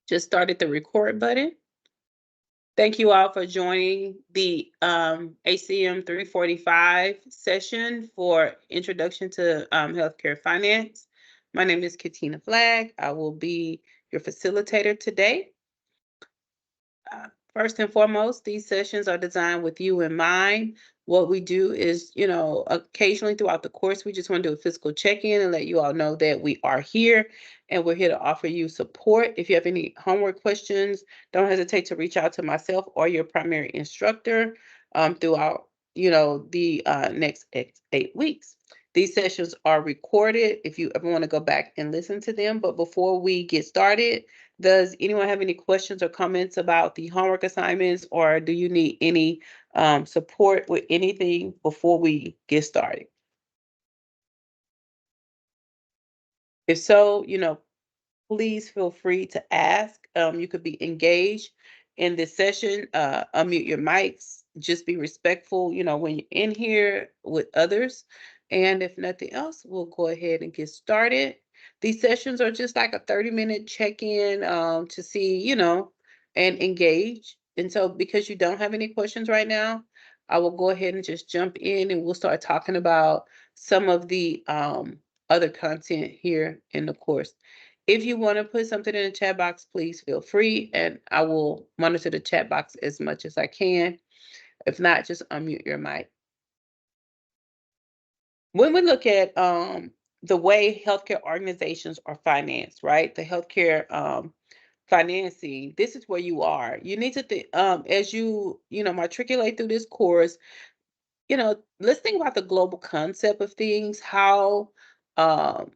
Just started the record button. Thank you all for joining the HCM 345 session for Introduction to Healthcare Finance. My name is Katina Flagg. I will be your facilitator today. First and foremost, these sessions are designed with you in mind. What we do is, occasionally throughout the course, we just want to do a physical check-in and let you all know that we are here and we're here to offer you support. If you have any homework questions, don't hesitate to reach out to myself or your primary instructor throughout, the next 8 weeks. These sessions are recorded if you ever want to go back and listen to them. But before we get started, does anyone have any questions or comments about the homework assignments, or do you need any support with anything before we get started? If so, please feel free to ask. You could be engaged in this session. Unmute your mics. Just be respectful, when you're in here with others. And if nothing else, we'll go ahead and get started. These sessions are just like a 30-minute check-in to see, and engage. And so because you don't have any questions right now, I will go ahead and just jump in and we'll start talking about some of the other content here in the course. If you want to put something in the chat box, please feel free, and I will monitor the chat box as much as I can. If not, just unmute your mic. When we look at the way healthcare organizations are financed, right? The healthcare financing, this is where you are. You need to think as you matriculate through this course, let's think about the global concept of things, how um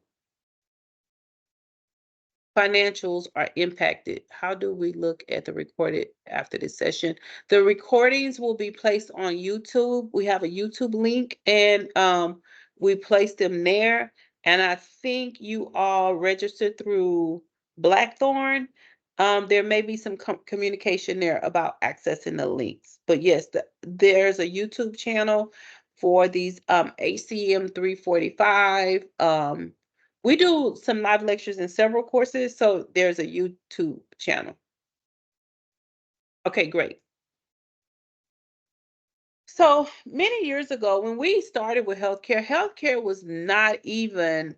financials are impacted. How do we look at the recorded after this session? The recordings will be placed on YouTube. We have a YouTube link and we place them there. And I think you all registered through Blackthorn. There may be some communication there about accessing the links. But yes, there's a YouTube channel for these HCM 345. We do some live lectures in several courses, so there's a YouTube channel. Okay, great. So many years ago, when we started with healthcare was not even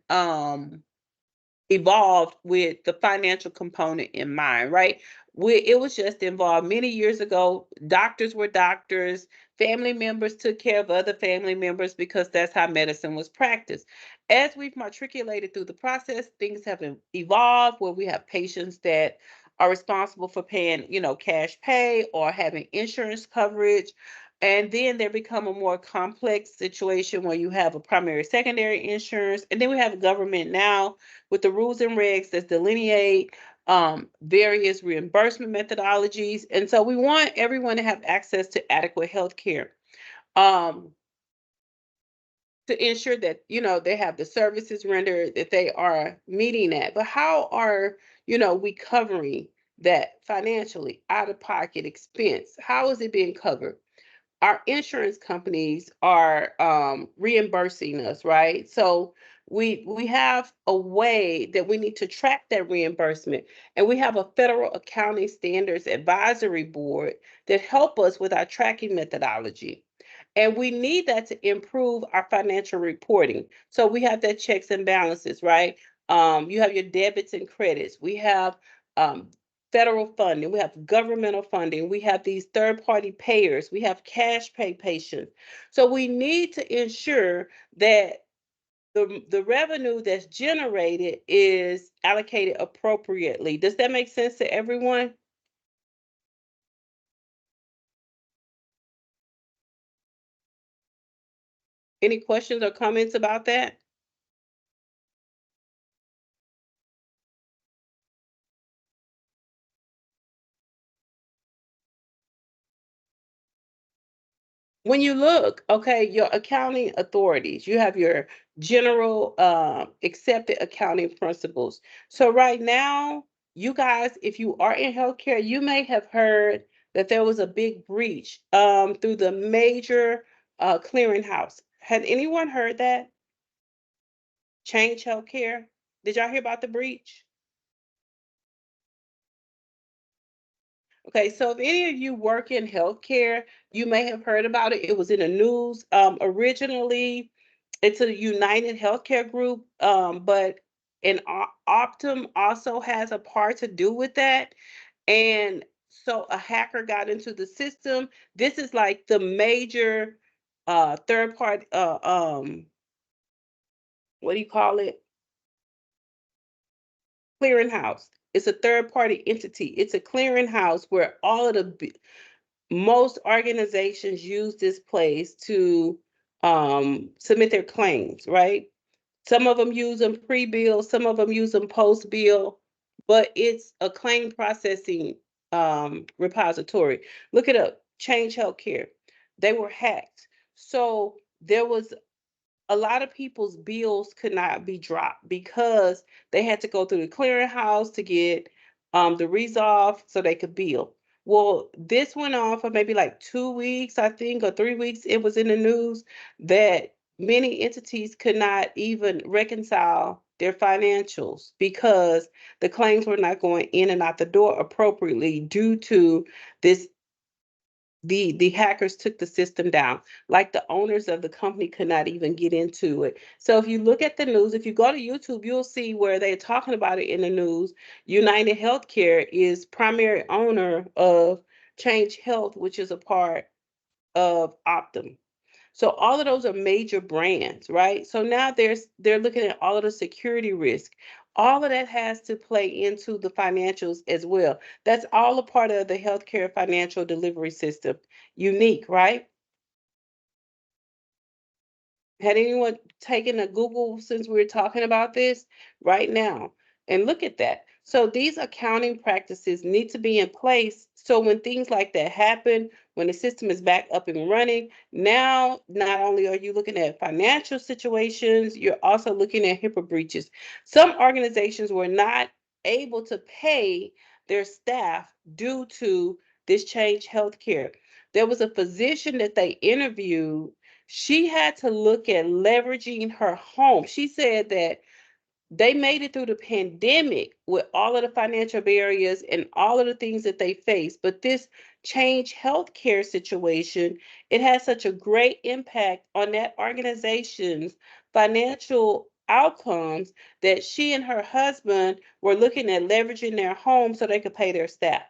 evolved with the financial component in mind, right? It was just involved many years ago. Doctors were doctors, family members took care of other family members because that's how medicine was practiced. As we've matriculated through the process, things have evolved where we have patients that are responsible for paying, cash pay or having insurance coverage. And then there become a more complex situation where you have a primary, secondary insurance, and then we have government now with the rules and regs that delineate various reimbursement methodologies. And so we want everyone to have access to adequate health care um, to ensure that, they have the services rendered that they are meeting that. But how are, we covering that financially, out of pocket expense? How is it being covered? Our insurance companies are reimbursing us, right? So we have a way that we need to track that reimbursement, and we have a federal accounting standards advisory board that help us with our tracking methodology. And we need that to improve our financial reporting. So we have that checks and balances, right? You have your debits and credits. We have um, federal funding, we have governmental funding, we have these third-party payers, we have cash pay patients. So we need to ensure that the revenue that's generated is allocated appropriately. Does that make sense to everyone? Any questions or comments about that? When you look, okay, your accounting authorities, you have your general accepted accounting principles. So right now, you guys, if you are in healthcare, you may have heard that there was a big breach through the major clearinghouse. Had anyone heard that? Change Healthcare? Did y'all hear about the breach? Okay, so if any of you work in healthcare, you may have heard about it. It was in the news. Originally, it's a United Healthcare Group, but Optum also has a part to do with that. And so a hacker got into the system. This is like the major third party, what do you call it? Clearinghouse. It's a third party entity. It's a clearinghouse where all of the most organizations use this place to submit their claims, right? Some of them use them pre-bill, some of them use them post-bill, but it's a claim processing repository. Look it up, Change Healthcare. They were hacked. So there was a lot of people's bills could not be dropped because they had to go through the clearinghouse to get the resolve so they could bill. Well, this went on for maybe like 2 weeks, I think, or 3 weeks. It was in the news that many entities could not even reconcile their financials because the claims were not going in and out the door appropriately due to this the hackers took the system down. Like the owners of the company could not even get into it. So if you look at the news, if you go to YouTube, you'll see where they're talking about it in the news. United Healthcare is primary owner of Change Health, which is a part of Optum. So all of those are major brands, right? So now they're looking at all of the security risk. All of that has to play into the financials as well. That's all a part of the healthcare financial delivery system. Unique, right? Had anyone taken a Google since we are talking about this right now? And look at that. So these accounting practices need to be in place so when things like that happen, when the system is back up and running, now not only are you looking at financial situations, you're also looking at HIPAA breaches. Some organizations were not able to pay their staff due to this Change Healthcare. There was a physician that they interviewed. She had to look at leveraging her home. She said that they made it through the pandemic with all of the financial barriers and all of the things that they faced. But this Change Healthcare situation, it has such a great impact on that organization's financial outcomes that she and her husband were looking at leveraging their home so they could pay their staff.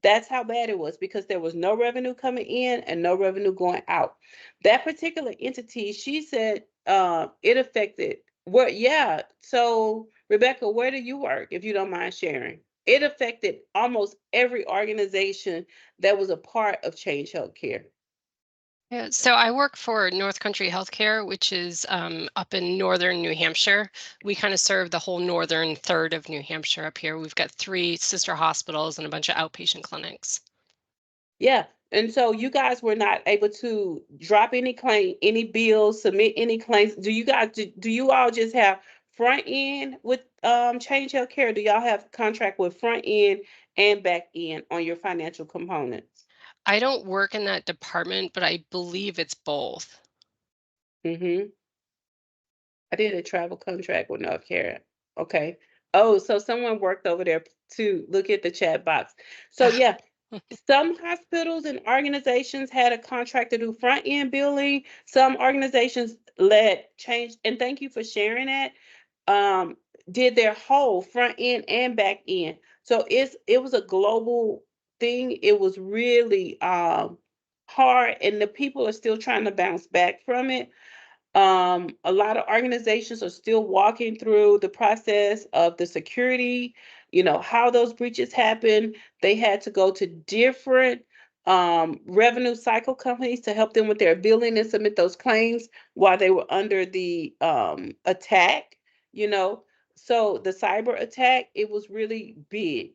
That's how bad it was because there was no revenue coming in and no revenue going out. That particular entity, she said, it affected what? Yeah. So, Rebecca, where do you work, if you don't mind sharing? It affected almost every organization that was a part of Change Healthcare. Yeah, so I work for North Country Healthcare, which is up in northern New Hampshire. We kind of serve the whole northern third of New Hampshire up here. We've got 3 sister hospitals and a bunch of outpatient clinics. Yeah. And so you guys were not able to drop any claim, any bills, submit any claims. Do you all just have front end with Change Healthcare? Do y'all have contract with front end and back end on your financial components? I don't work in that department, but I believe it's both. Mm-hmm. I did a travel contract with North Carolina. Okay. Oh, so someone worked over there to look at the chat box. So yeah, some hospitals and organizations had a contract to do front end billing. Some organizations let change, and thank you for sharing that. Um, did their whole front end and back end. So it was a global thing. It was really hard, and the people are still trying to bounce back from it. A lot of organizations are still walking through the process of the security, how those breaches happen. They had to go to different revenue cycle companies to help them with their billing and submit those claims while they were under the attack, you know. So the cyber attack, it was really big.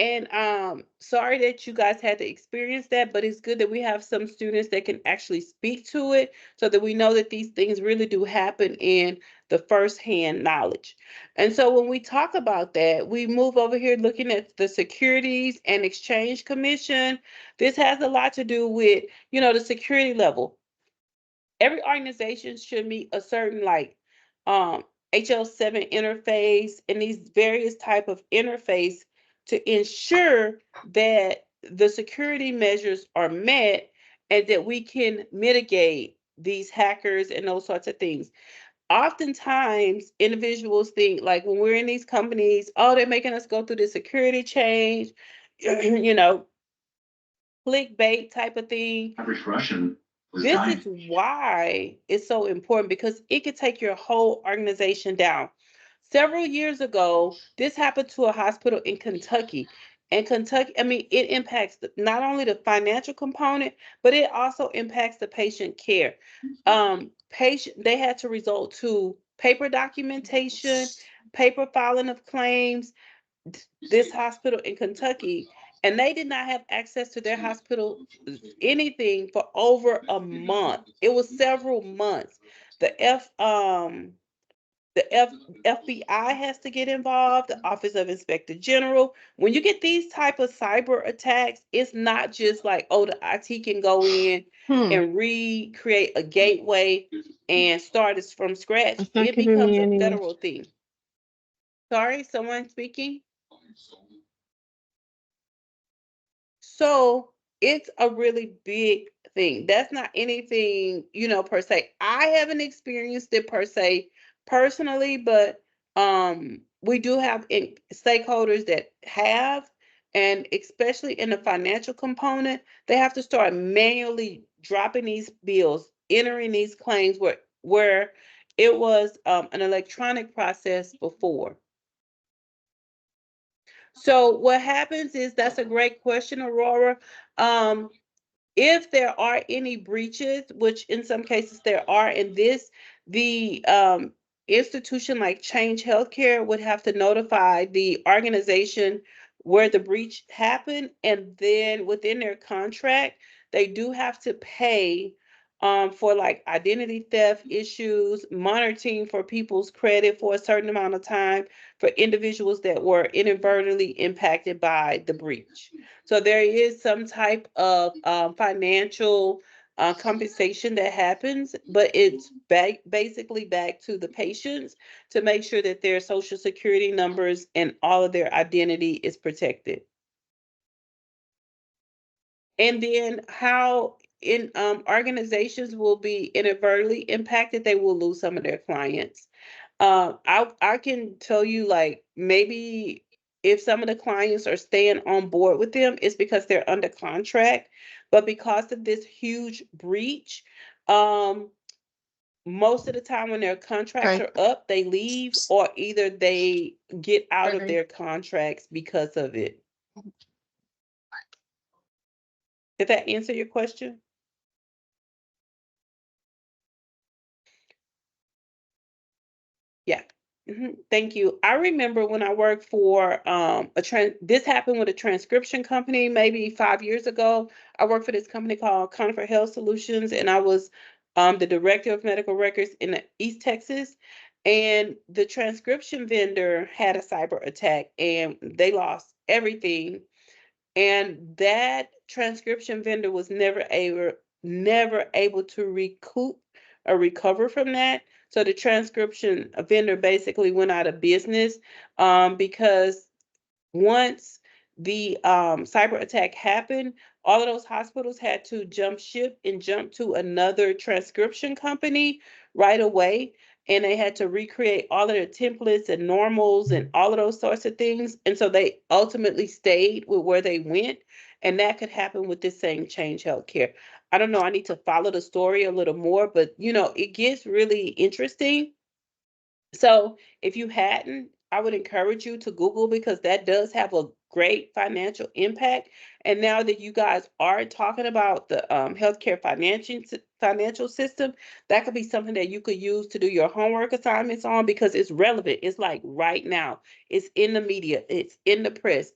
And sorry that you guys had to experience that, but it's good that we have some students that can actually speak to it so that we know that these things really do happen in the firsthand knowledge. And so when we talk about that, we move over here looking at the Securities and Exchange Commission. This has a lot to do with, the security level. Every organization should meet a certain like HL7 interface and these various type of interface to ensure that the security measures are met and that we can mitigate these hackers and those sorts of things. Oftentimes, individuals think, like, when we're in these companies, oh, they're making us go through the security change, you know, clickbait type of thing. Average Russian was This dying. is why it's so important, because it could take your whole organization down. Several years ago, this happened to a hospital in Kentucky. And Kentucky, I mean, it impacts not only the financial component, but it also impacts the patient care. They had to resort to paper documentation, paper filing of claims, this hospital in Kentucky, and they did not have access to their hospital anything for over a month. It was several months. The F the F, FBI has to get involved, the Office of Inspector General. When you get these type of cyber attacks, it's not just like, oh, the IT can go in and recreate a gateway and start it from scratch. It's not It giving becomes me a any. federal thing. Sorry, someone speaking? So it's a really big thing. That's not anything, per se. I haven't experienced it per se personally, but we do have stakeholders that have, and especially in the financial component, they have to start manually dropping these bills, entering these claims where it was an electronic process before. So what happens is, that's a great question, Aurora. Um, if there are any breaches, which in some cases there are, in this, the institution like Change Healthcare would have to notify the organization where the breach happened, and then within their contract, they do have to pay for like identity theft issues, monitoring for people's credit for a certain amount of time for individuals that were inadvertently impacted by the breach. So there is some type of financial compensation that happens, but it's basically back to the patients to make sure that their social security numbers and all of their identity is protected. And then how in organizations will be inadvertently impacted, they will lose some of their clients. I can tell you, like, maybe if some of the clients are staying on board with them, it's because they're under contract. But because of this huge breach, um, most of the time when their contracts Okay. are up, they leave, or either they get out of Okay. their contracts because of it. Did that answer your question? Yeah. Thank you. I remember when I worked for this happened with a transcription company maybe 5 years ago. I worked for this company called Conifer Health Solutions, and I was the director of medical records in East Texas. And the transcription vendor had a cyber attack, and they lost everything, and that transcription vendor was never able to recoup or recover from that. So the transcription vendor basically went out of business, because once the cyber attack happened, all of those hospitals had to jump ship and jump to another transcription company right away. And they had to recreate all of their templates and normals and all of those sorts of things. And so they ultimately stayed with where they went. And that could happen with this same Change Healthcare. I don't know. I need to follow the story a little more, but it gets really interesting. So if you hadn't, I would encourage you to Google, because that does have a great financial impact. And now that you guys are talking about the healthcare financial system, that could be something that you could use to do your homework assignments on, because it's relevant. It's like right now. It's in the media. It's in the press.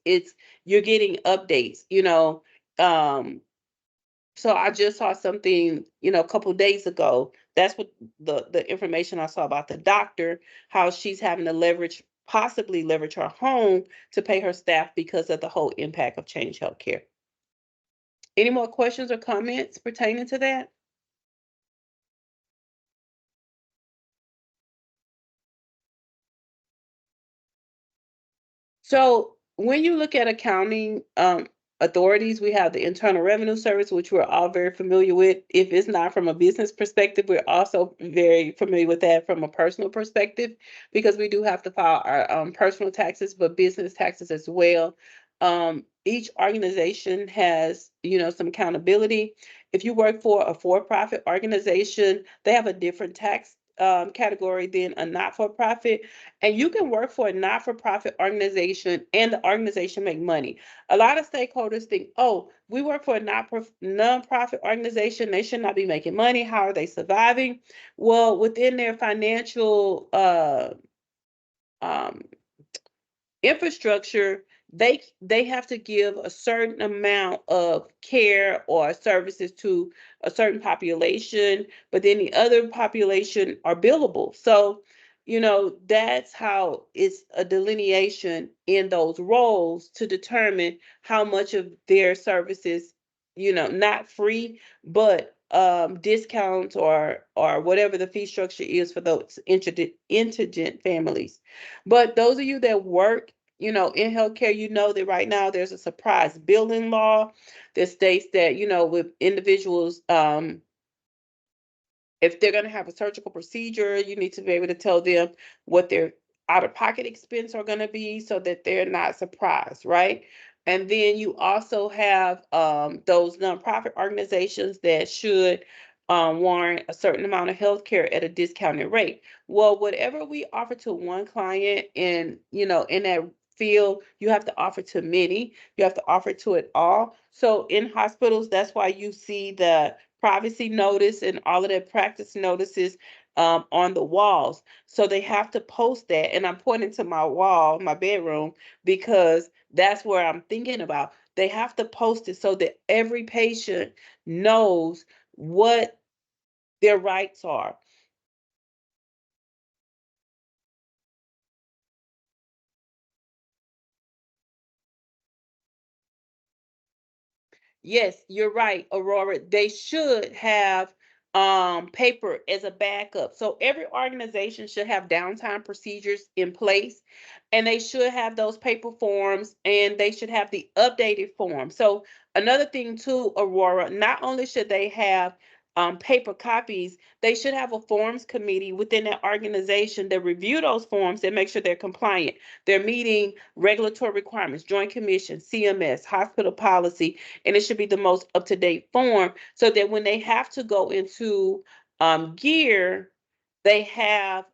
You're getting updates. Um, so I just saw something, a couple days ago. That's what the information I saw about the doctor, how she's having to possibly leverage her home to pay her staff because of the whole impact of Change Healthcare. Any more questions or comments pertaining to that? So when you look at accounting authorities, we have the Internal Revenue Service, which we're all very familiar with. If it's not from a business perspective, we're also very familiar with that from a personal perspective, because we do have to file our personal taxes, but business taxes as well. Each organization has, some accountability. If you work for a for-profit organization, they have a different tax category than a not-for-profit. And you can work for a not-for-profit organization and the organization make money. A lot of stakeholders think, oh, we work for a non-profit organization, they should not be making money. How are they surviving? Well, within their financial um, infrastructure, they have to give a certain amount of care or services to a certain population, but then the other population are billable. So, that's how it's a delineation in those roles to determine how much of their services, not free, but discounts or whatever the fee structure is for those indigent families. But those of you that work, in healthcare, that right now there's a surprise billing law that states that, with individuals, if they're going to have a surgical procedure, you need to be able to tell them what their out-of-pocket expense are going to be so that they're not surprised, right? And then you also have those nonprofit organizations that should warrant a certain amount of health care at a discounted rate. Well, whatever we offer to one client in, in that field, you have to offer to many. You have to offer to it all. So in hospitals, that's why you see the privacy notice and all of their practice notices on the walls. So they have to post that. And I'm pointing to my wall, my bedroom, because that's where I'm thinking about. They have to post it so that every patient knows what their rights are. Yes, you're right, Aurora. They should have paper as a backup. So every organization should have downtime procedures in place, and they should have those paper forms, and they should have the updated form. So another thing too, Aurora, not only should they have paper copies, they should have a forms committee within that organization that review those forms and make sure they're compliant. They're meeting regulatory requirements, Joint Commission, CMS, hospital policy, and it should be the most up-to-date form so that when they have to go into gear, they have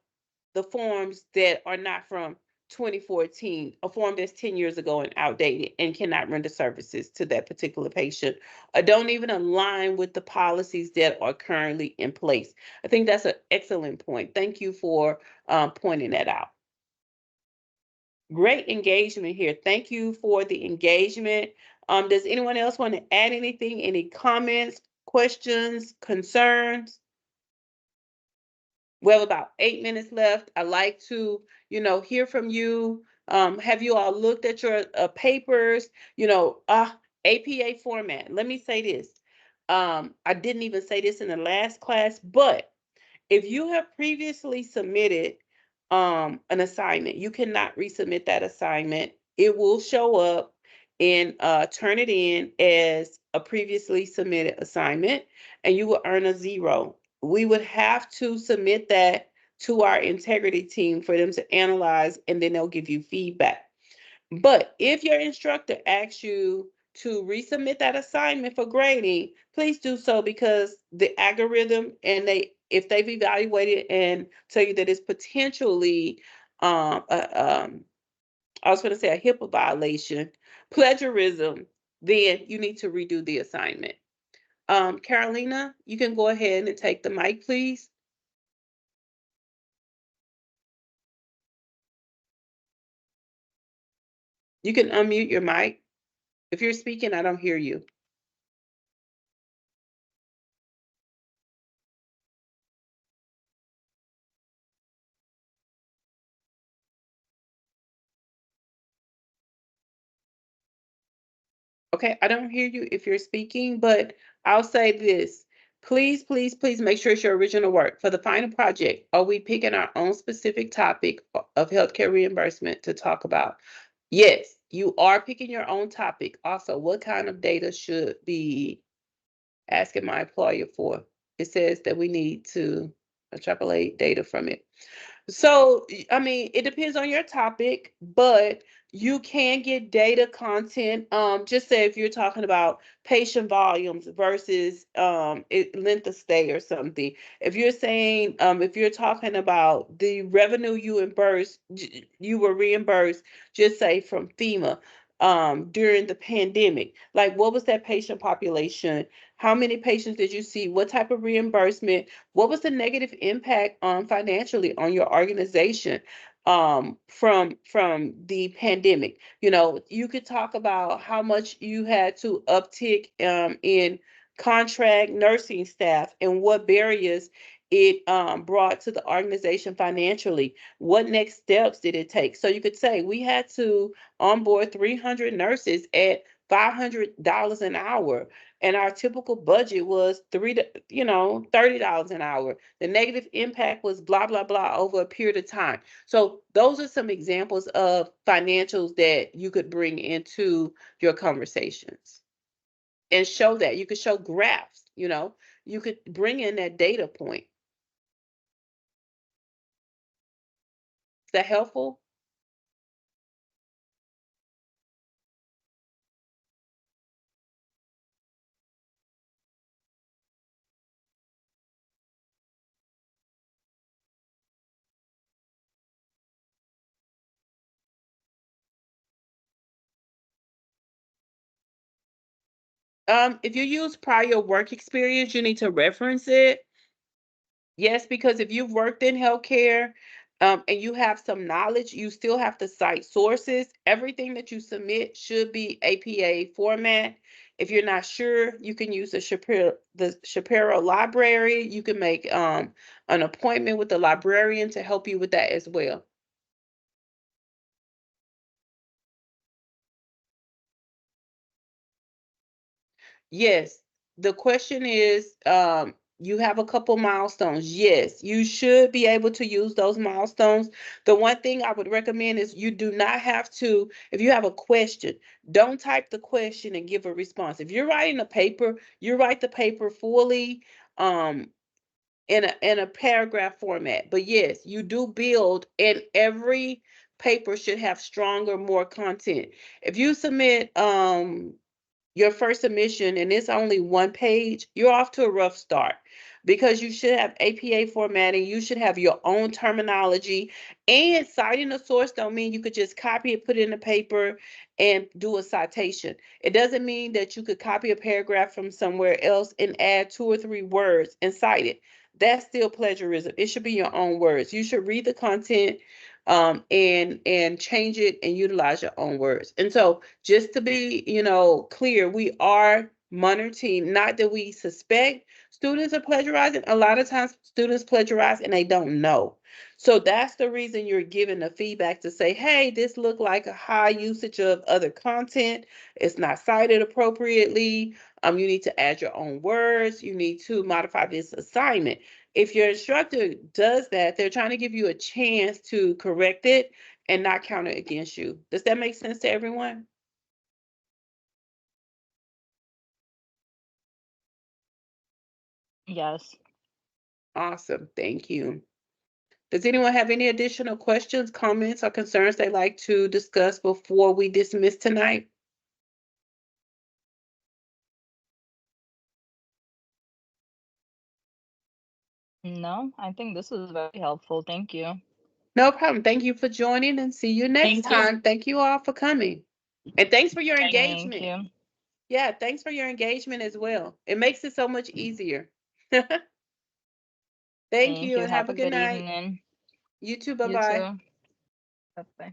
the forms that are not from 2014, a form that's 10 years ago and outdated and cannot render services to that particular patient, or don't even align with the policies that are currently in place. I think that's an excellent point. Thank you for pointing that out. Great engagement here. Thank you for the engagement. Does anyone else want to add anything? Any comments, questions, concerns? We have about 8 minutes left. I'd like to, hear from you. Have you all looked at your papers? APA format. Let me say this. I didn't even say this in the last class, but if you have previously submitted an assignment, you cannot resubmit that assignment. It will show up and turn it in as a previously submitted assignment, and you will earn a 0. We would have to submit that to our integrity team for them to analyze, and then they'll give you feedback. But if your instructor asks you to resubmit that assignment for grading, please do so, because the algorithm and if they've evaluated and tell you that it's potentially I was going to say a HIPAA violation, plagiarism, then you need to redo the assignment. Carolina, you can go ahead and take the mic, please. You can unmute your mic. If you're speaking, I don't hear you. Okay, I don't hear you if you're speaking, but I'll say this. Please, please, please make sure it's your original work. For the final project, are we picking our own specific topic of healthcare reimbursement to talk about? Yes. You are picking your own topic. Also, what kind of data should be asking my employer for? It says that we need to extrapolate data from it. So, I mean, it depends on your topic, but you can get data content. Just say if you're talking about patient volumes versus length of stay or something. If you're saying, if you're talking about the revenue you were reimbursed, just say from FEMA, during the pandemic, like what was that patient population? How many patients did you see? What type of reimbursement? What was the negative impact on financially on your organization from the pandemic? You know, you could talk about how much you had to uptick in contract nursing staff and what barriers it brought to the organization financially. What next steps did it take? So you could say we had to onboard 300 nurses at $500 an hour, and our typical budget was $30 an hour. The negative impact was blah blah blah over a period of time. So those are some examples of financials that you could bring into your conversations and show that. You could show graphs. You could bring in that data point. Is that helpful? If you use prior work experience, you need to reference it. Yes, because if you've worked in healthcare, and you have some knowledge, you still have to cite sources. Everything that you submit should be APA format. If you're not sure, you can use the Shapiro Library. You can make an appointment with the librarian to help you with that as well. Yes. The question is, you have a couple milestones. Yes, you should be able to use those milestones. The one thing I would recommend is you do not have to, if you have a question, don't type the question and give a response. If you're writing a paper, you write the paper fully, um, in a paragraph format. But yes, you do build, and every paper should have stronger, more content. If you submit your first submission and it's only one page, you're off to a rough start, because you should have APA formatting, you should have your own terminology, and citing a source don't mean you could just copy it, put it in a paper, and do a citation. It doesn't mean that you could copy a paragraph from somewhere else and add 2 or 3 words and cite it. That's still plagiarism. It should be your own words. You should read the content, and change it and utilize your own words. And so, just to be, clear, we are monitoring. Not that we suspect students are plagiarizing. A lot of times, students plagiarize and they don't know. So that's the reason you're giving the feedback to say, hey, this looked like a high usage of other content. It's not cited appropriately. You need to add your own words. You need to modify this assignment. If your instructor does that, they're trying to give you a chance to correct it and not count it against you. Does that make sense to everyone? Yes. Awesome. Thank you. Does anyone have any additional questions, comments, or concerns they'd like to discuss before we dismiss tonight? No, I think this was very helpful. Thank you. No problem. Thank you for joining, and see you next Thank you. time. Thank you all for coming. And thanks for your Thank engagement. you. Yeah, thanks for your engagement as well. It makes it so much easier. Thank Thank you you. and Have have a a good good night. evening. You too. You Bye-bye. too. Bye bye.